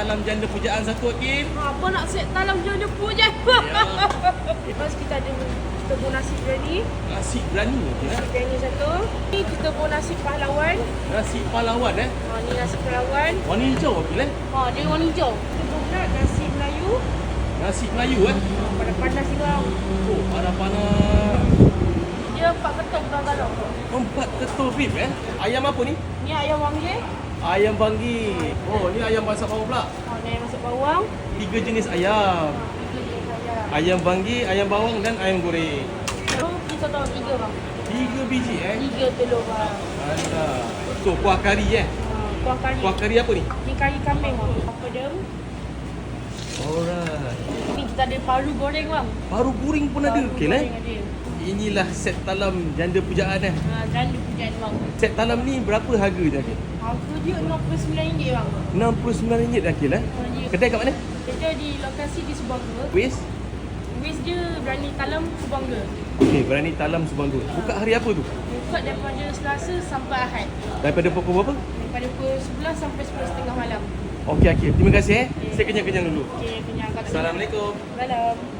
talam janda pujaan satu, Akil. Apa nak set talam janda puja? Ya. Lepas kita ada nasi biryani. Nasi berani, Akil. Nasi biryani satu. Ni kita buat nasi pahlawan. Nasi pahlawan, Ni nasi pahlawan. Warna hijau, Akil, Dia warna hijau. Kita buat pula nasi Melayu. Nasi Melayu, Pada panas ni bang. Oh, ada panas. Dia 4 ketuk dalam. 4 ketul beef, Ayam apa ni? Ni ayam wangi. Ayam banggi. Oh, ni ayam masak bawang pula. Ni ayam masak bawang. 3 jenis ayam. Tiga je ayam. Ayam banggi, ayam bawang dan ayam goreng. Telur kita tahu 3 bang. 3 biji, 3 telur bang. Alah. Tu kuah kari, Kuah kari. Kuah kari apa ni? Ni kari kambing bang. Apa dia? Alright. Ni kita ada paru goreng bang. Paru guring pun ada, Paru Akil, goreng ada. Inilah set talam janda pujaan, Janda pujaan bang. Set talam ni berapa harga dia, Akil? Harga dia RM69 bang. RM69, Akil, Dia Kedai kat mana? Kita di lokasi di Subangga. Wis. Wis dia Berani Talam Subangga. Okey, Berani Talam Subangga. Buka hari apa tu? Buka daripada Selasa sampai Ahad. Daripada pukul berapa? Daripada pukul 11 sampai 11.30 malam. Okey, Akil. Terima kasih, Saya kenyang-kenyang dulu. Okey, kenyang kat. Assalamualaikum. Salam.